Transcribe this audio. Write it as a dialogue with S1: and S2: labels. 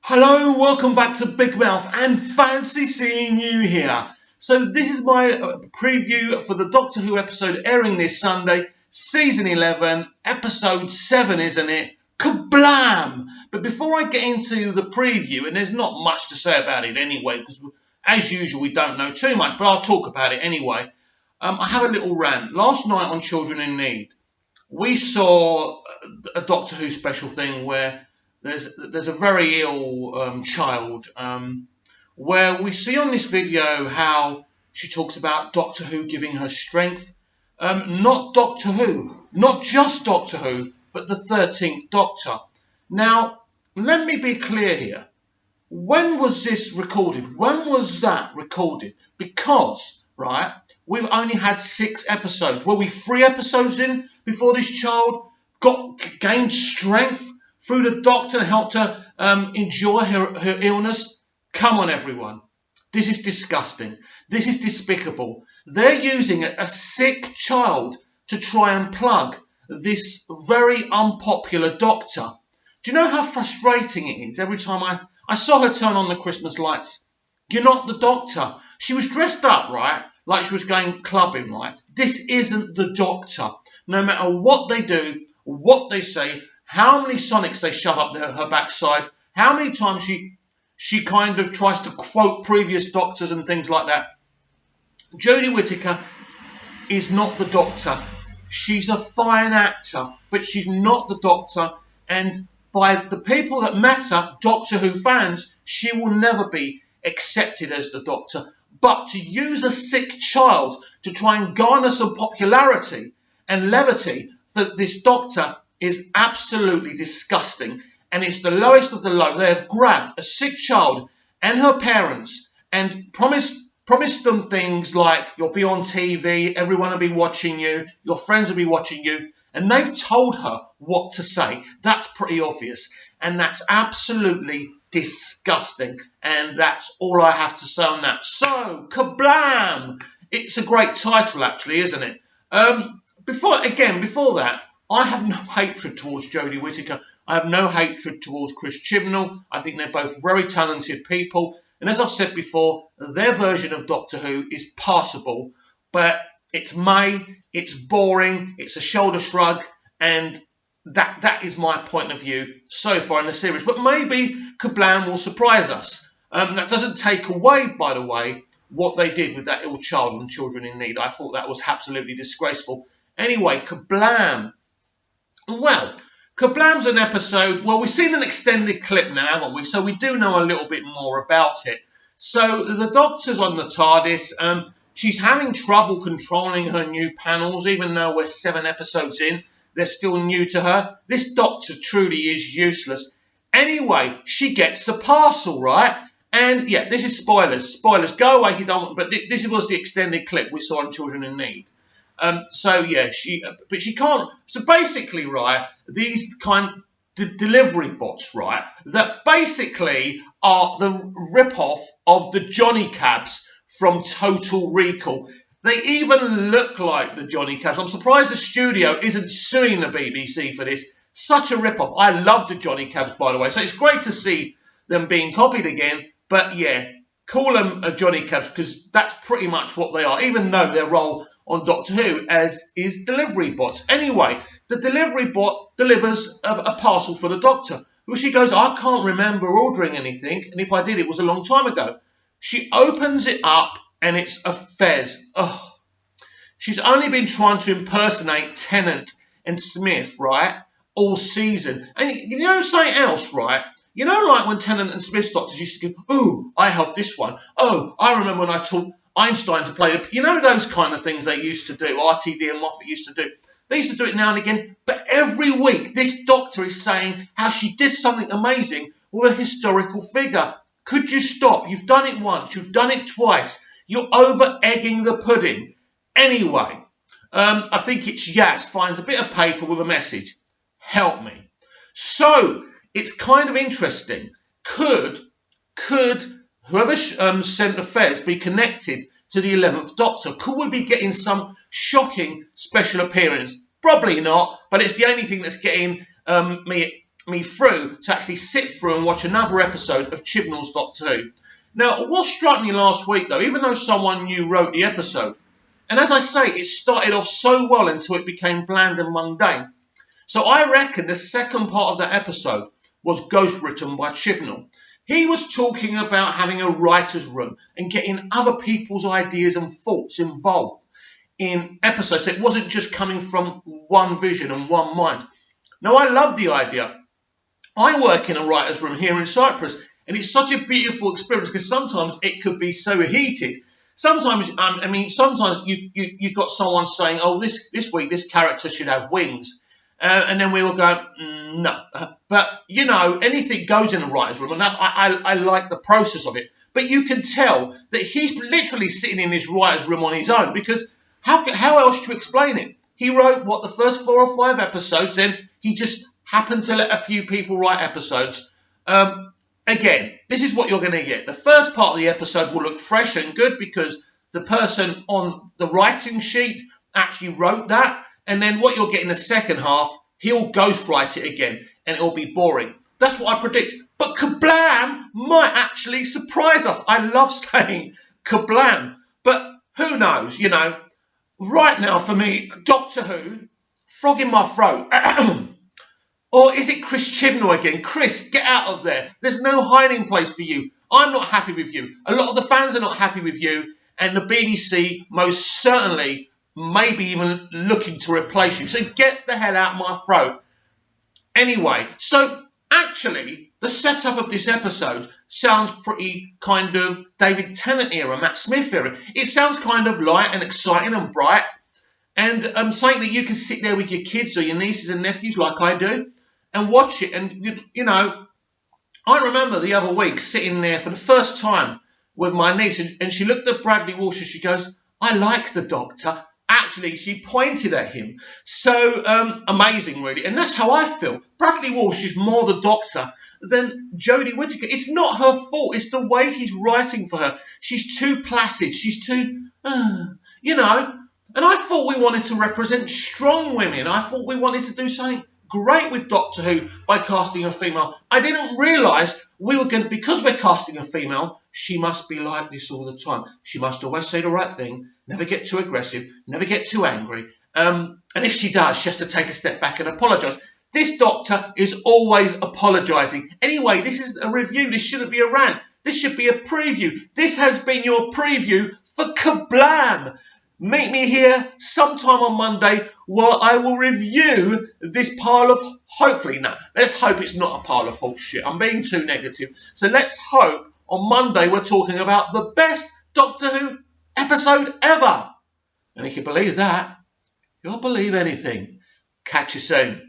S1: Hello, welcome back to Big Mouth and fancy seeing you here. So this is my preview for the Doctor Who episode airing this Sunday, season 11, episode 7, isn't it? Kerblam! But before I get into the preview, and there's not much to say about it anyway, because as usual we don't know too much, but I'll talk about it anyway. I have a little rant. Last night on Children in Need, we saw a Doctor Who special thing where there's a very ill child where we see on this video how she talks about Doctor Who giving her strength. Not Doctor Who, not just Doctor Who, but the 13th Doctor. Now, let me be clear here. When was this recorded? When was that recorded? Because, right, we've only had 6 episodes. Were we 3 episodes in before this child gained strength through the Doctor and helped her endure her illness? Come on, everyone. This is disgusting. This is despicable. They're using a sick child to try and plug this very unpopular Doctor. Do you know how frustrating it is every time I saw her turn on the Christmas lights? You're not the Doctor. She was dressed up, right, like she was going clubbing, right? This isn't the Doctor. No matter what they do, what they say, how many Sonics they shove up her backside, how many times she kind of tries to quote previous Doctors and things like that. Jodie Whittaker is not the Doctor. She's a fine actor, but she's not the Doctor. And by the people that matter, Doctor Who fans, she will never be accepted as the Doctor. But to use a sick child to try and garner some popularity and levity for this Doctor is absolutely disgusting, and it's the lowest of the low. They have grabbed a sick child and her parents and promised them things like you'll be on TV, everyone will be watching you, your friends will be watching you, and they've told her what to say. That's pretty obvious, and that's absolutely disgusting, and that's all I have to say on that. So, Kerblam! It's a great title, actually, isn't it? Before that, I have no hatred towards Jodie Whittaker. I have no hatred towards Chris Chibnall. I think they're both very talented people. And as I've said before, their version of Doctor Who is passable. But it's May, it's boring, it's a shoulder shrug, and that is my point of view so far in the series. But maybe Kerblam will surprise us. That doesn't take away, by the way, what they did with that ill child and Children in Need. I thought that was absolutely disgraceful. Anyway, Kerblam. Well, Kerblam's an episode, well, we've seen an extended clip now, haven't we? So we do know a little bit more about it. So the Doctor's on the TARDIS. She's having trouble controlling her new panels, even though we're 7 episodes in. They're still new to her. This Doctor truly is useless. Anyway, she gets a parcel, right? And, yeah, this is spoilers. Spoilers. Go away if you don't want, but this was the extended clip we saw on Children in Need. But she can't. So basically, right, these kind of delivery bots, right, that basically are the rip-off of the Johnny Cabs from Total Recall. They even look like the Johnny Cabs. I'm surprised the studio isn't suing the BBC for this. Such a rip-off. I love the Johnny Cabs, by the way. So it's great to see them being copied again. But yeah, call them Johnny Cabs because that's pretty much what they are, even though their role on Doctor Who as is delivery bots. Anyway, the delivery bot delivers a parcel for the Doctor. Well, she goes, I can't remember ordering anything, and if I did, it was a long time ago. She opens it up, and it's a Fez. Ugh. She's only been trying to impersonate Tennant and Smith, right, all season. And you know something else, right? You know, like when Tennant and Smith's Doctors used to go, ooh, I helped this one. Oh, I remember when I taught Einstein to play the... You know those kind of things they used to do, RTD and Moffat used to do. They used to do it now and again, but every week this Doctor is saying how she did something amazing with a historical figure. Could you stop? You've done it once, you've done it twice. You're over-egging the pudding. Anyway, I think it's Yaz finds a bit of paper with a message. Help me. So, it's kind of interesting. Could whoever sent the Fez be connected to the 11th Doctor? Could we be getting some shocking special appearance? Probably not, but it's the only thing that's getting me me through to actually sit through and watch another episode of Chibnall's Doctor Who. Now, what struck me last week, though, even though someone new wrote the episode, and as I say, it started off so well until it became bland and mundane. So I reckon the second part of that episode was ghostwritten by Chibnall. He was talking about having a writer's room and getting other people's ideas and thoughts involved in episodes. So it wasn't just coming from one vision and one mind. Now, I love the idea. I work in a writer's room here in Cyprus, and it's such a beautiful experience because sometimes it could be so heated. Sometimes, sometimes you got someone saying, "Oh, this week this character should have wings," and then we will go, "No." But anything goes in a writer's room, and I like the process of it. But you can tell that he's literally sitting in this writer's room on his own because how else to explain it? He wrote the first 4 or 5 episodes, then he just happened to let a few people write episodes. Again, this is what you're going to get. The first part of the episode will look fresh and good because the person on the writing sheet actually wrote that. And then what you'll get in the second half, he'll ghostwrite it again and it'll be boring. That's what I predict. But Kerblam might actually surprise us. I love saying Kerblam. But who knows, Right now for me, Doctor Who, frog in my throat. Or is it Chris Chibnall again? Chris, get out of there. There's no hiding place for you. I'm not happy with you. A lot of the fans are not happy with you. And the BBC most certainly maybe even looking to replace you. So get the hell out of my throat. Anyway, so actually, the setup of this episode sounds pretty kind of David Tennant era, Matt Smith era. It sounds kind of light and exciting and bright. And something that you can sit there with your kids or your nieces and nephews like I do and watch it. And, I remember the other week sitting there for the first time with my niece and she looked at Bradley Walsh and she goes, "I like the Doctor." Actually, she pointed at him. So amazing, really. And that's how I feel. Bradley Walsh is more the Doctor than Jodie Whittaker. It's not her fault. It's the way he's writing for her. She's too placid. She's too, And I thought we wanted to represent strong women. I thought we wanted to do something great with Doctor Who by casting a female. I didn't realise because we're casting a female, she must be like this all the time. She must always say the right thing, never get too aggressive, never get too angry. And if she does, she has to take a step back and apologise. This Doctor is always apologising. Anyway, this is a review. This shouldn't be a rant. This should be a preview. This has been your preview for Kerblam. Meet me here sometime on Monday where I will review this pile of, let's hope it's not a pile of bullshit. I'm being too negative. So let's hope on Monday we're talking about the best Doctor Who episode ever. And if you believe that, you'll believe anything. Catch you soon.